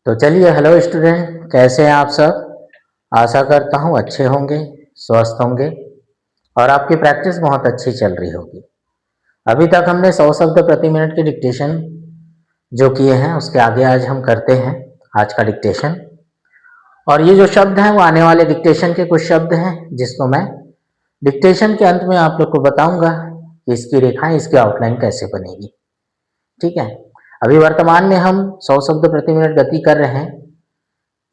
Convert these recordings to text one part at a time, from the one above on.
तो चलिए, hello student, कैसे हैं आप सब। आशा करता हूँ अच्छे होंगे, स्वस्थ होंगे और आपकी प्रैक्टिस बहुत अच्छी चल रही होगी। अभी तक हमने 100 शब्द प्रति मिनट की डिक्टेशन जो किए हैं उसके आगे आज हम करते हैं आज का डिक्टेशन। और ये जो शब्द हैं वो आने वाले डिक्टेशन के कुछ शब्द हैं जिसको मैं डिक्टेशन के अंत में आप लोग को बताऊंगा कि इसकी रेखाएं, इसकी आउटलाइन कैसे बनेगी। ठीक है, अभी वर्तमान में हम 100 शब्द प्रति मिनट गति कर रहे हैं।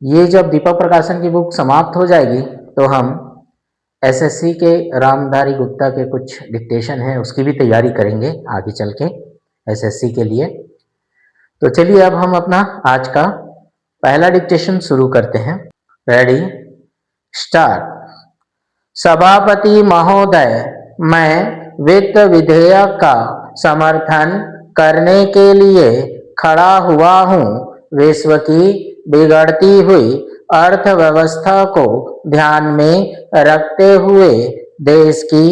ये जब दीपक प्रकाशन की बुक समाप्त हो जाएगी तो हम एसएससी के रामधारी गुप्ता के कुछ डिक्टेशन है उसकी भी तैयारी करेंगे आगे चल के एसएससी के लिए। तो चलिए अब हम अपना आज का पहला डिक्टेशन शुरू करते हैं। Ready, start. सभापति महोदय, मैं वित्त विधेयक का समर्थन करने के लिए खड़ा हुआ हूँ। विश्व की बिगड़ती हुई अर्थव्यवस्था को ध्यान में रखते हुए देश की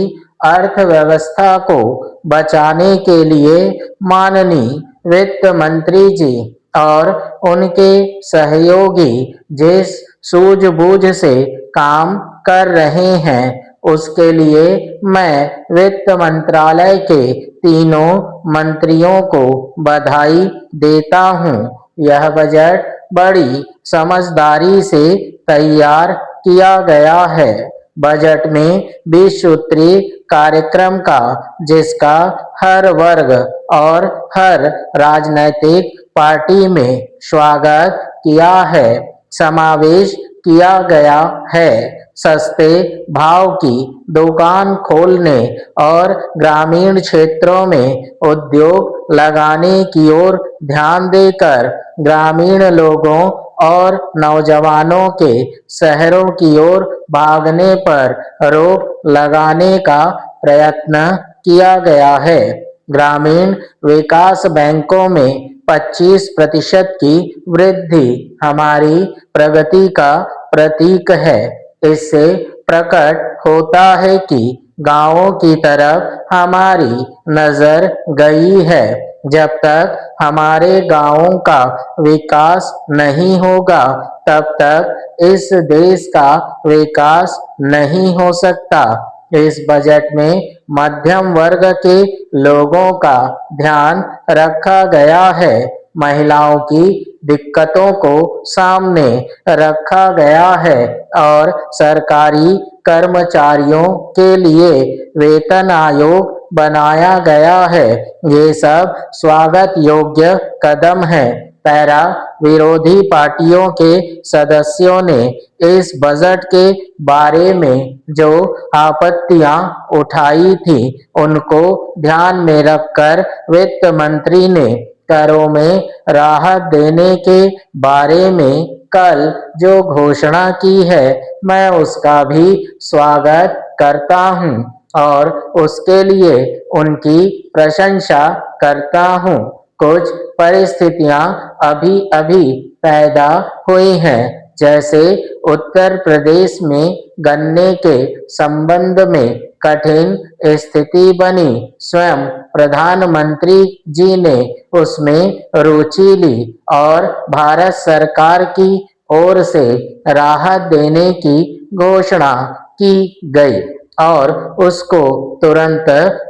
अर्थव्यवस्था को बचाने के लिए माननीय वित्त मंत्री जी और उनके सहयोगी जिस सूझबूझ से काम कर रहे हैं उसके लिए मैं वित्त मंत्रालय के तीनों मंत्रियों को बधाई देता हूं। यह बजट बड़ी समझदारी से तैयार किया गया है। बजट में 20 सूत्री कार्यक्रम का जिसका हर वर्ग और हर राजनैतिक पार्टी में स्वागत किया है, समावेश किया गया है। सस्ते भाव की दुकान खोलने और ग्रामीण क्षेत्रों में उद्योग लगाने की ओर ध्यान देकर ग्रामीण लोगों और नौजवानों के शहरों की ओर भागने पर रोक लगाने का प्रयत्न किया गया है। ग्रामीण विकास बैंकों में 25% की वृद्धि हमारी प्रगति का प्रतीक है। इससे प्रकट होता है कि गांवों की तरफ हमारी नजर गई है। जब तक हमारे गांवों का विकास नहीं होगा तब तक इस देश का विकास नहीं हो सकता। इस बजट में मध्यम वर्ग के लोगों का ध्यान रखा गया है। महिलाओं की दिक्कतों को सामने रखा गया है और सरकारी कर्मचारियों के लिए वेतन आयोग बनाया गया है। ये सब स्वागत योग्य कदम है। पैरा, विरोधी पार्टियों के सदस्यों ने इस बजट के बारे में जो आपत्तियां उठाई थी उनको ध्यान में रखकर वित्त मंत्री ने करों में राहत देने के बारे में कल जो घोषणा की है मैं उसका भी स्वागत करता हूं और उसके लिए उनकी प्रशंसा करता हूं। कुछ परिस्थितियां अभी अभी पैदा हुई हैं, जैसे उत्तर प्रदेश में गन्ने के संबंध में कठिन स्थिति बनी। स्वयं प्रधानमंत्री जी ने उसमें रुचि ली और भारत सरकार की ओर से राहत देने की घोषणा की गई और उसको तुरंत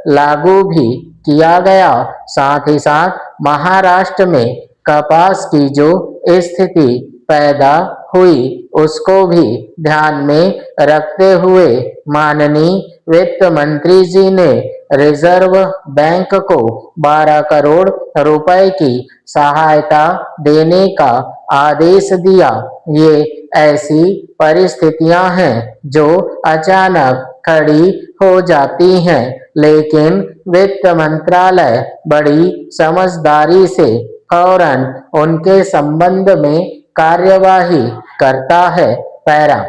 लागू भी किया गया। साथ ही साथ महाराष्ट्र में कपास की जो स्थिति पैदा हुई उसको भी ध्यान में रखते हुए माननीय वित्त मंत्री जी ने रिजर्व बैंक को 12 करोड़ रुपए की सहायता देने का आदेश दिया। ये ऐसी परिस्थितियां हैं जो अचानक खड़ी हो जाती हैं, लेकिन वित्त मंत्रालय बड़ी समझदारी से फौरन उनके संबंध में कार्यवाही करता है। पैरा,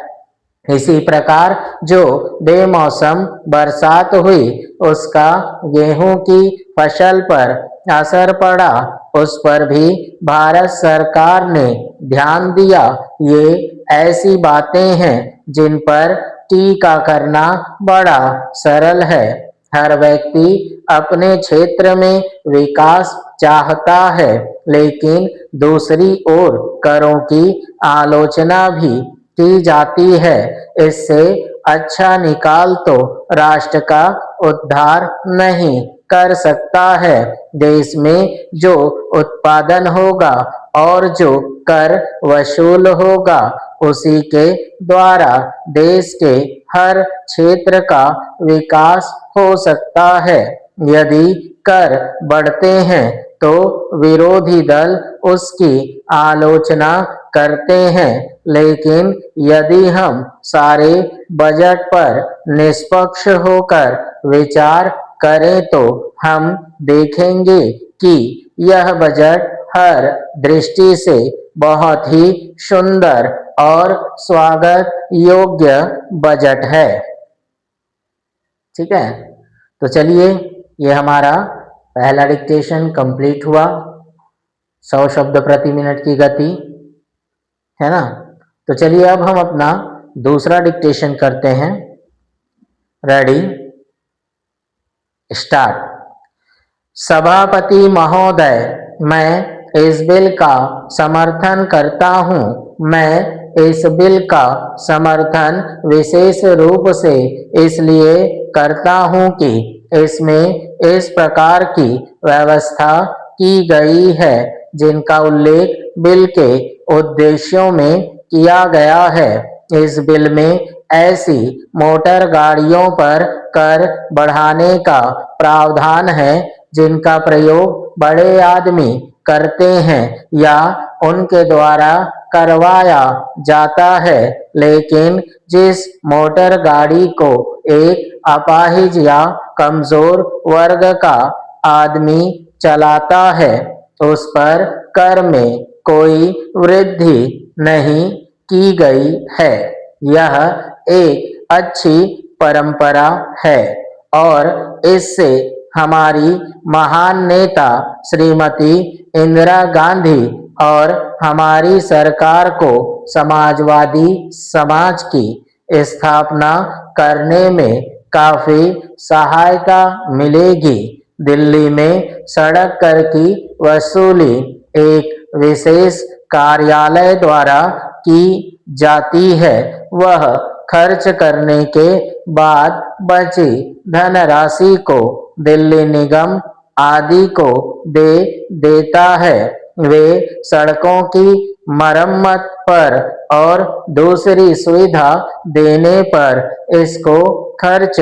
इसी प्रकार जो बेमौसम बरसात हुई उसका गेहूं की फसल पर असर पड़ा, उस पर भी भारत सरकार ने ध्यान दिया। ये ऐसी बातें हैं जिन पर टीका करना बड़ा सरल है। हर व्यक्ति अपने क्षेत्र में विकास चाहता है, लेकिन दूसरी ओर करों की आलोचना भी की जाती है। इससे अच्छा निकाल तो राष्ट्र का उद्धार नहीं कर सकता है। देश में जो उत्पादन होगा और जो कर वसूल होगा, उसी के द्वारा देश के हर क्षेत्र का विकास हो सकता है। यदि कर बढ़ते हैं तो विरोधी दल उसकी आलोचना करते हैं, लेकिन यदि हम सारे बजट पर निष्पक्ष होकर विचार करें तो हम देखेंगे कि यह बजट हर दृष्टि से बहुत ही सुंदर और स्वागत योग्य बजट है। ठीक है, तो चलिए, ये हमारा पहला डिक्टेशन कंप्लीट हुआ। 100 शब्द प्रति मिनट की गति है ना। तो चलिए अब हम अपना दूसरा डिक्टेशन करते हैं। Ready, start. सभापति महोदय, मैं इस बिल का समर्थन करता हूं। मैं इस बिल का समर्थन विशेष रूप से इसलिए करता हूं कि इसमें इस प्रकार की व्यवस्था की गई है जिनका उल्लेख बिल के उद्देश्यों में किया गया है। इस बिल में ऐसी मोटर गाड़ियों पर कर बढ़ाने का प्रावधान है जिनका प्रयोग बड़े आदमी करते हैं या उनके द्वारा करवाया जाता है, लेकिन जिस मोटर गाड़ी को एक अपाहिज या कमजोर वर्ग का आदमी चलाता है, उस पर कर में कोई वृद्धि नहीं की गई है। यह एक अच्छी परंपरा है और इससे हमारी महान नेता श्रीमती इंदिरा गांधी और हमारी सरकार को समाजवादी समाज की स्थापना करने में काफी सहायता मिलेगी। दिल्ली में सड़क कर की वसूली एक विशेष कार्यालय द्वारा की जाती है। वह खर्च करने के बाद बची धनराशि को दिल्ली निगम आदि को दे देता है। वे सड़कों की मरम्मत पर और दूसरी सुविधा देने पर इसको खर्च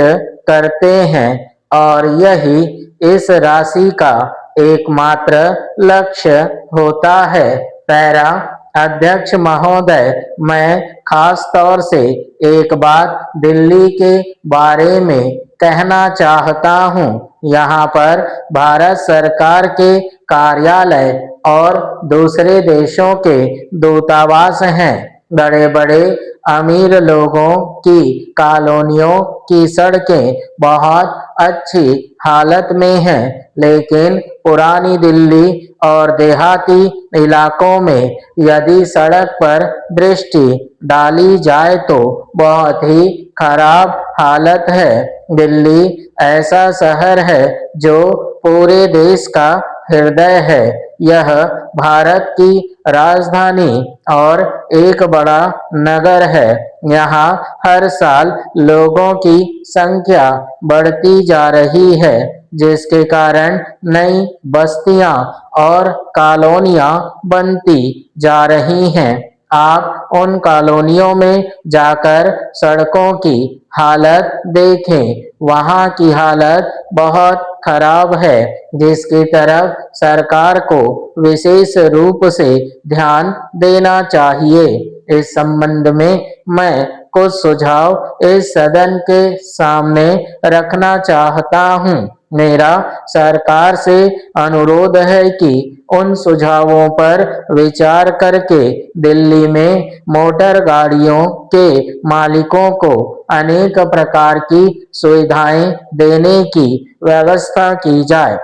करते हैं और यही इस राशि का एकमात्र लक्ष्य होता है। पैरा अध्यक्ष महोदय, मैं खास तौर से एक बात दिल्ली के बारे में कहना चाहता हूँ। यहाँ पर भारत सरकार के कार्यालय और दूसरे देशों के दूतावास हैं। बड़े बड़े अमीर लोगों की कॉलोनियों की सड़कें बहुत अच्छी हालत में हैं, लेकिन पुरानी दिल्ली और देहाती इलाकों में यदि सड़क पर दृष्टि डाली जाए तो बहुत ही खराब हालत है। दिल्ली ऐसा शहर है जो पूरे देश का हृदय है। यह भारत की राजधानी और एक बड़ा नगर है। यहाँ हर साल लोगों की संख्या बढ़ती जा रही है, जिसके कारण नई बस्तियां और कॉलोनियां बनती जा रही हैं। आप उन कॉलोनियों में जाकर सड़कों की हालत देखें। वहाँ की हालत बहुत खराब है, जिसकी तरफ सरकार को विशेष रूप से ध्यान देना चाहिए। इस संबंध में मैं कुछ सुझाव इस सदन के सामने रखना चाहता हूँ। मेरा सरकार से अनुरोध है कि उन सुझावों पर विचार करके दिल्ली में मोटर गाड़ियों के मालिकों को अनेक प्रकार की सुविधाएं देने की व्यवस्था की जाए।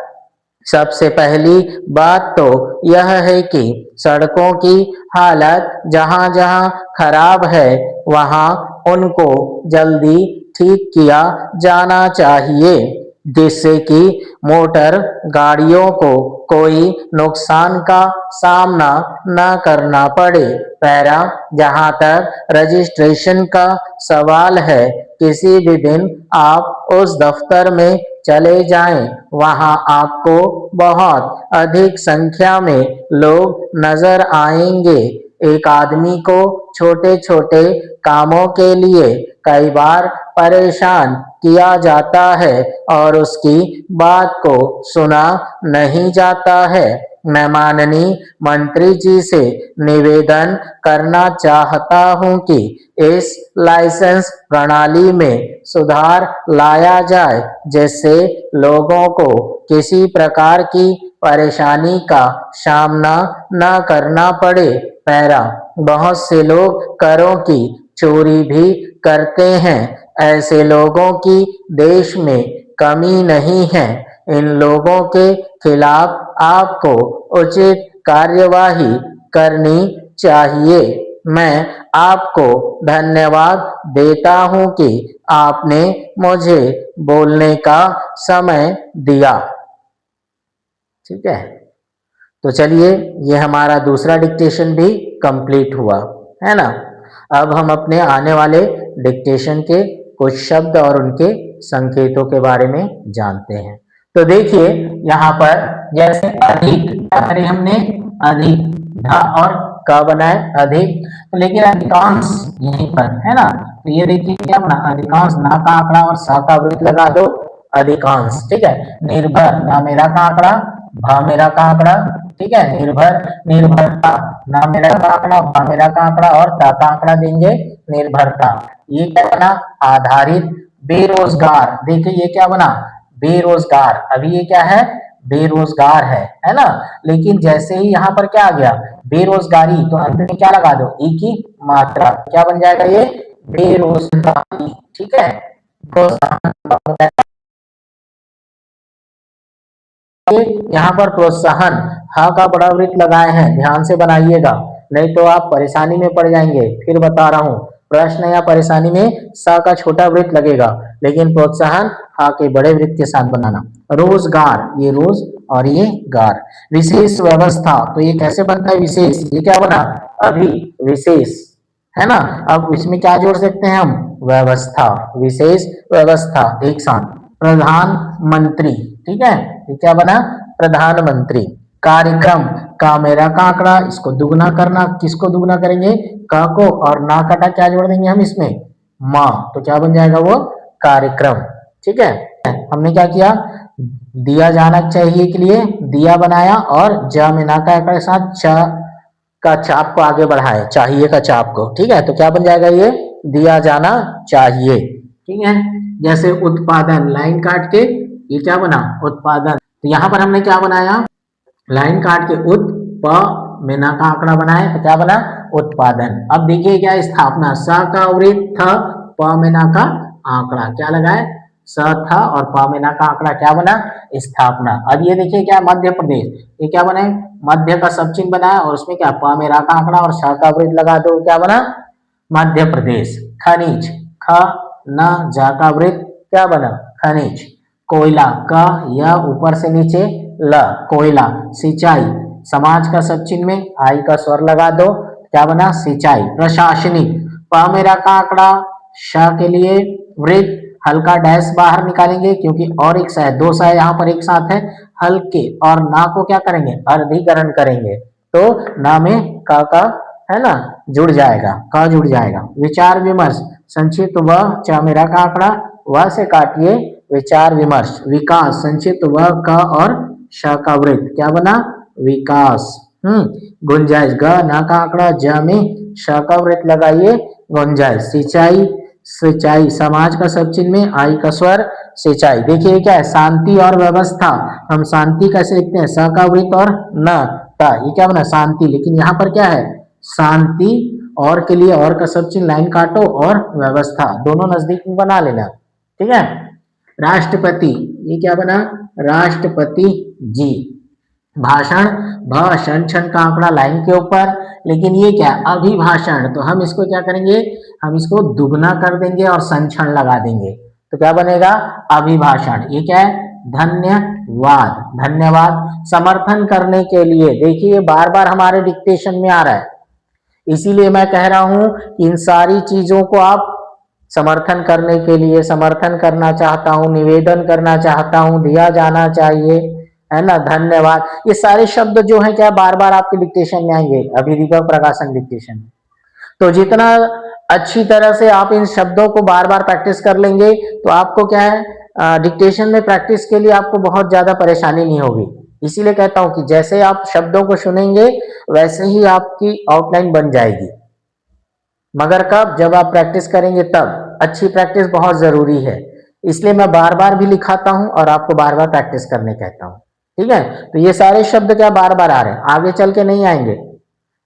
सबसे पहली बात तो यह है कि सड़कों की हालत जहाँ जहाँ खराब है वहाँ उनको जल्दी ठीक किया जाना चाहिए। जिससे कि मोटर गाड़ियों को कोई नुकसान का सामना न करना पड़े। पैरा जहां तक रजिस्ट्रेशन का सवाल है, किसी भी दिन आप उस दफ्तर में चले जाएं, वहां आपको बहुत अधिक संख्या में लोग नजर आएंगे। एक आदमी को छोटे छोटे कामों के लिए कई बार परेशान किया जाता है और उसकी बात को सुना नहीं जाता है। मैं माननीय मंत्री जी से निवेदन करना चाहता हूं कि इस लाइसेंस प्रणाली में सुधार लाया जाए, जिससे लोगों को किसी प्रकार की परेशानी का सामना न करना पड़े। पैरा बहुत से लोग करों की चोरी भी करते हैं। ऐसे लोगों की देश में कमी नहीं है। इन लोगों के खिलाफ आपको उचित कार्यवाही करनी चाहिए। मैं आपको धन्यवाद देता हूं कि आपने मुझे बोलने का समय दिया। ठीक है, तो चलिए ये हमारा दूसरा डिक्टेशन भी कंप्लीट हुआ है ना। अब हम अपने आने वाले डिक्टेशन के कुछ शब्द और उनके संकेतों के बारे में जानते हैं। तो देखिए यहाँ पर जैसे अधिक क्या करें हमने, अधिक धा और क बनाए अधिक, तो लेकिन अधिकांश यहीं पर है ना। तो ये देखिए क्या बना, अधिकांश ना का आंकड़ा और सा का वृत्त लगा दो, अधिकांश। ठीक है, निर्भर ना मेरा का आंकड़ा भा मेरा का आंकड़ा। ठीक है, निर्भर निर्भरता ना मेरा का आंकड़ा भा मेरा का आंकड़ा और ता का आंकड़ा देंगे निर्भरता। ये क्या बना, आधारित। बेरोजगार, देखिए ये क्या बना, बेरोजगार। अभी ये क्या है, बेरोजगार है ना। लेकिन जैसे ही यहाँ पर क्या आ गया, बेरोजगारी, तो अंत में क्या लगा दो, ई की मात्रा, क्या बन जाएगा ये, बेरोजगारी। ठीक है, यहाँ पर प्रोत्साहन हा का बड़ा वृत्त लगाए हैं, ध्यान से बनाइएगा, नहीं तो आप परेशानी में पड़ जाएंगे। फिर बता रहा हूँ, प्रश्न या परेशानी में सा का छोटा वृत्त लगेगा, लेकिन प्रोत्साहन हा के बड़े वृत्त के साथ बनाना। रोजगार, ये रोज और ये गार। विशेष व्यवस्था, तो ये कैसे बनता है विशेष, ये क्या बना, अभी विशेष है ना। अब इसमें क्या जोड़ सकते हैं हम, व्यवस्था, विशेष व्यवस्था एक साथ। प्रधानमंत्री, ठीक है, ये क्या बना, प्रधानमंत्री। कार्यक्रम, का मेरा का आंकड़ा, इसको दुगना करना, किसको दुगना करेंगे, का को, और ना कटा क्या जोड़ देंगे हम इसमें, माँ, तो क्या बन जाएगा वो, कार्यक्रम। ठीक है, हमने क्या किया, दिया जाना चाहिए के लिए दिया बनाया और ज में ना का आंकड़ा के साथ च का चाप को आगे बढ़ाए, चाहिए का चाप को। ठीक है, तो क्या बन जाएगा ये, दिया जाना चाहिए। ठीक है, जैसे उत्पादन, लाइन काट के ये क्या बना, उत्पादन। तो यहाँ पर हमने क्या बनाया, लाइन काट के उत प में ना का आंकड़ा बनाए, तो क्या बना, उत्पादन। अब देखिए क्या, स्थापना, स का वृत्त थ प में ना का आंकड़ा, क्या लगाए, स था और प में ना का आंकड़ा, क्या बना, स्थापना। अब ये देखिए क्या, मध्य प्रदेश, ये क्या बने, मध्य का सब चिन्ह बनाया और उसमें क्या, प में रा का आंकड़ा और स का वृत्त लगा दो, क्या बना, मध्य प्रदेश। खनिज, ख न जा का वृत्त, क्या बना, खनिज। कोयला, का या ऊपर से नीचे ल, कोयला। सिंचाई, समाज का सब चिन्ह में आई का स्वर लगा दो, क्या बना, सिंचाई। प्रशासनिक, प मेरा का आंकड़ा, श के लिए वृत्त, हल्का डैश बाहर निकालेंगे क्योंकि और एक सा है, दो सा यहाँ पर एक साथ है, हल्के, और ना को क्या करेंगे, अर्धीकरण करेंगे, तो ना में का है ना जुड़ जाएगा, का जुड़ जाएगा। विचार विमर्श, संक्षिप्त व च मेरा का आंकड़ा, व से काटिए, विचार विमर्श। विकास, संक्षिप्त व का और श का वृत्त, क्या बना, विकास। गुंजाइश, ग ना का आंकड़ा, ज में श का वृत्त लगाइए, गुंजाइश। सिंचाई, सिंचाई, समाज का सब चिन्ह में आई का स्वर, सिंचाई। देखिए क्या है, शांति और व्यवस्था, हम शांति कैसे लिखते हैं, स का वृत्त और न ता, ये क्या बना, शांति। लेकिन यहाँ पर क्या है, शांति और के लिए और का सब चिन्ह लाइन काटो और व्यवस्था दोनों नजदीक में बना लेना। ठीक है, राष्ट्रपति, ये क्या बना, राष्ट्रपति जी। भाषण, भाषण क्षण का आंकड़ा लाइन के ऊपर, लेकिन ये क्या, अभिभाषण, तो हम इसको क्या करेंगे, हम इसको दुगना कर देंगे और संक्षण लगा देंगे, तो क्या बनेगा? अभिभाषण। ये क्या है? धन्यवाद। धन्यवाद। समर्थन करने के लिए, देखिए बार बार हमारे डिक्टेशन में आ रहा है, इसीलिए मैं कह रहा हूं कि इन सारी चीजों को आप समर्थन करने के लिए, समर्थन करना चाहता हूं, निवेदन करना चाहता हूं, दिया जाना चाहिए, है ना, धन्यवाद, ये सारे शब्द जो है क्या बार बार आपके डिक्टेशन में आएंगे, अभिदीपक प्रकाशन डिक्टेशन में। तो जितना अच्छी तरह से आप इन शब्दों को बार बार प्रैक्टिस कर लेंगे तो आपको क्या है, डिक्टेशन में प्रैक्टिस के लिए आपको बहुत ज्यादा परेशानी नहीं होगी। इसीलिए कहता हूं कि जैसे आप शब्दों को सुनेंगे वैसे ही आपकी आउटलाइन बन जाएगी, मगर कब? जब आप प्रैक्टिस करेंगे तब। अच्छी प्रैक्टिस बहुत जरूरी है, इसलिए मैं बार बार भी लिखाता हूं और आपको बार बार प्रैक्टिस करने कहता हूं। ठीक है, तो ये सारे शब्द क्या बार बार आ रहे हैं, आगे चल के नहीं आएंगे।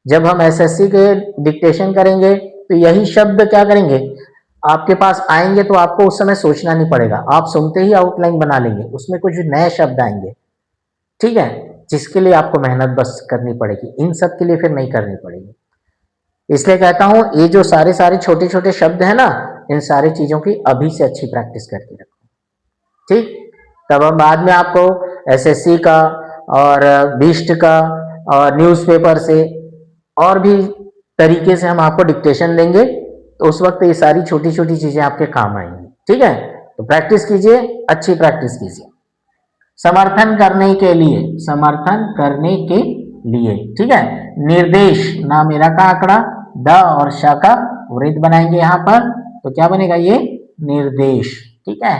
जब हम एसएससी के डिक्टेशन करेंगे तो यही शब्द क्या करेंगे, आपके पास आएंगे, तो आपको उस समय सोचना नहीं पड़ेगा, आप सुनते ही आउटलाइन बना लेंगे, उसमें कुछ नए शब्द आएंगे। ठीक है, जिसके लिए आपको मेहनत बस करनी पड़ेगी, इन सब के लिए फिर नहीं करनी पड़ेगी। इसलिए कहता हूं ये जो सारे सारे छोटे छोटे शब्द है ना, इन सारी चीजों की अभी से अच्छी प्रैक्टिस करके रखो। ठीक, तब हम बाद में आपको एसएससी का और बीस्ट का और न्यूज़पेपर से और भी तरीके से हम आपको डिक्टेशन देंगे, तो उस वक्त ये सारी छोटी छोटी चीजें आपके काम आएंगी। ठीक है, तो प्रैक्टिस कीजिए, अच्छी प्रैक्टिस कीजिए। समर्थन करने के लिए, समर्थन करने के लिए। ठीक है, निर्देश, ना मेरा का आंकड़ा, द और श का वृत्त बनाएंगे यहां पर, तो क्या बनेगा? ये निर्देश। ठीक है,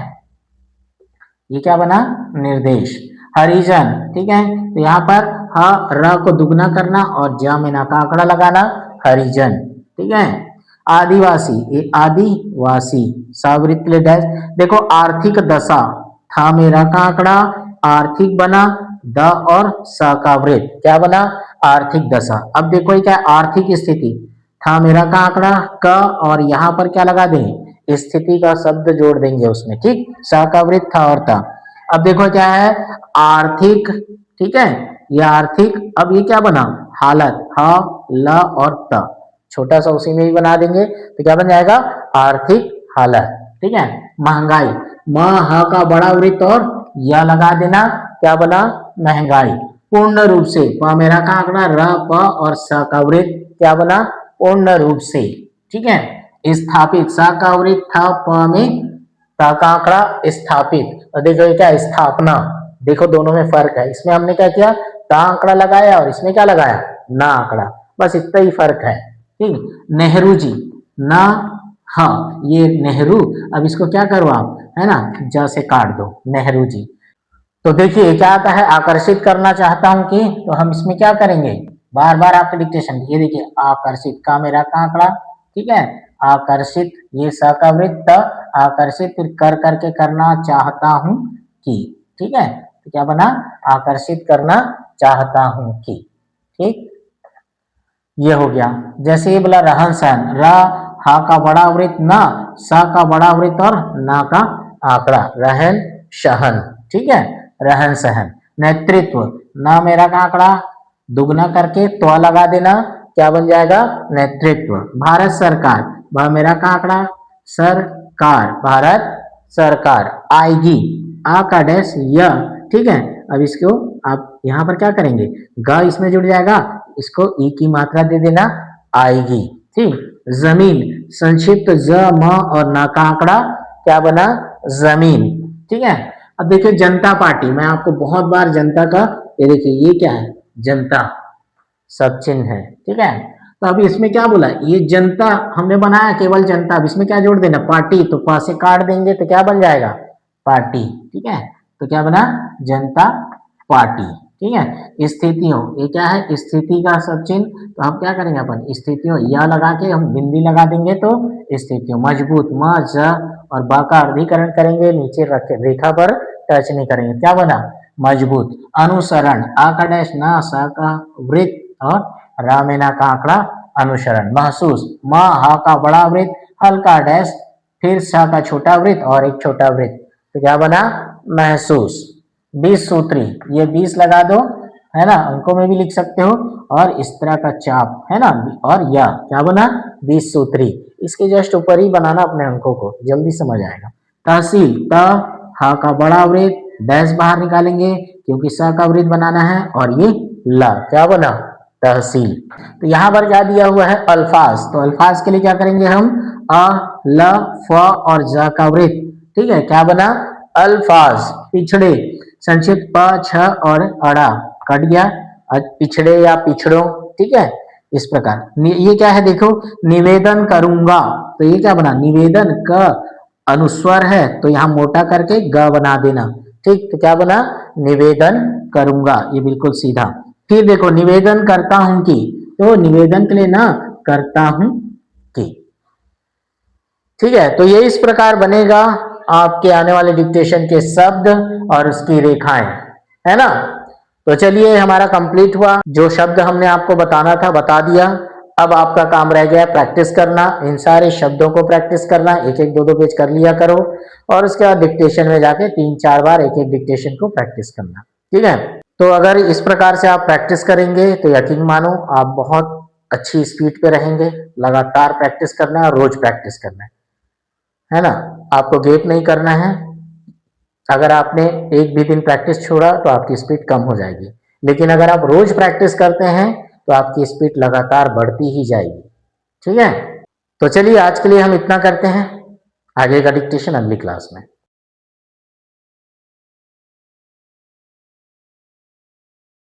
ये क्या बना? निर्देश। हरिजन। ठीक है, तो यहाँ पर ह र को दुगना करना और ज में ना का आंकड़ा लगाना, हरिजन। ठीक है, आदिवासी, ये आदिवासी, सावृत्त ले डैश। देखो आर्थिक दशा, था मेरा का आंकड़ा, आर्थिक बना, द और स का वृत्त, क्या बना? आर्थिक दशा। अब देखो ये क्या है? आर्थिक स्थिति, था मेरा का आंकड़ा, क और यहाँ पर क्या लगा देंगे? स्थिति का शब्द जोड़ देंगे उसमें। ठीक, स का वृत्त था और था। अब देखो क्या है? आर्थिक। ठीक है, ये आर्थिक, अब ये क्या बना? हालत, ह ल और त, छोटा सा उसी में ही बना देंगे, तो क्या बन जाएगा? आर्थिक हालत। ठीक है, महंगाई, म ह का बड़ा वृत्त और या लगा देना, क्या बना? महंगाई। पूर्ण रूप से, प मेरा का आंकड़ा, र प और स का वृत्त, क्या बना? पूर्ण रूप से। ठीक है, स्थापित, स का वृत्त था, प में ता का आंकड़ा, स्थापित। और देखो ये क्या? स्थापना। देखो दोनों में फर्क है, इसमें हमने क्या किया? ता आंकड़ा लगाया और इसमें क्या लगाया? ना आंकड़ा, बस इतना ही फर्क है। ठीक, नेहरू जी, ना, हाँ ये नेहरू, अब इसको क्या करो आप, है ना, ज से काट दो, नेहरू जी। तो देखिए क्या आता है? आकर्षित करना चाहता हूं कि, तो हम इसमें क्या करेंगे? बार बार आपके डिक्टेशन, ये देखिए आकर्षित, का मेरा का आंकड़ा, ठीक है, आकर्षित, ये स का वृत्त, आकर्षित, फिर कर करके करना चाहता हूं कि। ठीक है, तो क्या बना? आकर्षित करना चाहता हूं कि। ठीक, ये हो गया। जैसे ये बोला रहन सहन, र हा का बड़ा वृत्त, ना, सा का बड़ा वृत्त और ना का आंकड़ा, रहन सहन। ठीक है, रहन सहन। नेतृत्व, ना मेरा का आंकड़ा, दुगना करके तो लगा देना, क्या बन जाएगा? नेतृत्व। भारत सरकार, भ मेरा का आंकड़ा, सरकार, भारत सरकार। आएगी, आ का डैश य। ठीक है, अब इसको आप यहां पर क्या करेंगे? ग इसमें जुड़ जाएगा, इसको ई की मात्रा दे देना, आएगी। ठीक, जमीन, संक्षिप्त ज म और ना का आंकड़ा, क्या बना? जमीन। ठीक है, अब देखिए जनता पार्टी, मैं आपको बहुत बार जनता का, ये देखिए ये क्या है? जनता, सब चिन्ह है। ठीक है, तो अभी इसमें क्या बोला? ये जनता हमने बनाया, केवल जनता, अब इसमें क्या जोड़ देना? पार्टी, तो पा से काट देंगे तो क्या बन जाएगा? पार्टी। ठीक है, तो क्या बना? जनता पार्टी। ठीक है, स्थितियों, ये क्या है? स्थिति का सब चिन्ह, तो हम क्या करेंगे? अपन स्थितियों यह लगा के हम बिंदी लगा देंगे, तो स्थितियों। मजबूत, म ज और बा का अर्धीकरण करेंगे, नीचे रखे रेखा पर टच नहीं करेंगे, क्या बना? मजबूत। अनुसरण, आ का डैश, ना, सा का वृत्त और रामेना का आंकड़ा, अनुसरण। महसूस, म हा का बड़ा वृत्त, हल्का डैश, फिर सा का छोटा वृत्त और एक छोटा वृत्त, तो क्या बना? महसूस। 20 सूत्री, ये 20 लगा दो, है ना, अंकों में भी लिख सकते हो, और इस तरह का चाप, है ना, और यह क्या बना? 20 सूत्री। इसके जस्ट ऊपर ही बनाना अपने अंकों को, जल्दी समझ आएगा। तहसील, त हा का बड़ा वृत्त, डैश बाहर निकालेंगे क्योंकि स का वृत्त बनाना है, और ये ल क्या बना, तहसील। तो यहां पर क्या दिया हुआ है, अल्फाज। तो अल्फाज के लिए क्या करेंगे हम, अ, ल, फ और ज का वृत्त, ठीक है, क्या बना, अल्फाज। पिछड़े, संक्षिप्त प, छ और अड़ा कट गया, पिछड़े या पिछड़ों, ठीक है, इस प्रकार। ये क्या है देखो, निवेदन करूंगा, तो ये क्या बना, निवेदन, क अनुस्वर है तो यहां मोटा करके ग बना देना, ठीक, तो क्या बना, निवेदन करूंगा, ये बिल्कुल सीधा। फिर देखो, निवेदन करता हूं कि, तो निवेदन के लिए ना, करता हूं कि, ठीक है। तो ये इस प्रकार बनेगा आपके आने वाले डिक्टेशन के शब्द और उसकी रेखाएं, है ना। तो चलिए, हमारा कंप्लीट हुआ, जो शब्द हमने आपको बताना था बता दिया। अब आपका काम रह गया प्रैक्टिस करना, इन सारे शब्दों को प्रैक्टिस करना, एक एक दो दो पेज कर लिया करो, और उसके बाद डिक्टेशन में जाके 3-4 बार एक एक डिक्टेशन को प्रैक्टिस करना, ठीक है। तो अगर इस प्रकार से आप प्रैक्टिस करेंगे तो यकीन मानो आप बहुत अच्छी स्पीड पे रहेंगे। लगातार प्रैक्टिस करना है, रोज प्रैक्टिस करना है ना, आपको गेप नहीं करना है। अगर आपने एक भी दिन प्रैक्टिस छोड़ा तो आपकी स्पीड कम हो जाएगी, लेकिन अगर आप रोज प्रैक्टिस करते हैं तो आपकी स्पीड लगातार बढ़ती ही जाएगी, ठीक है। तो चलिए, आज के लिए हम इतना करते हैं, आगे का डिक्टेशन अगली क्लास में।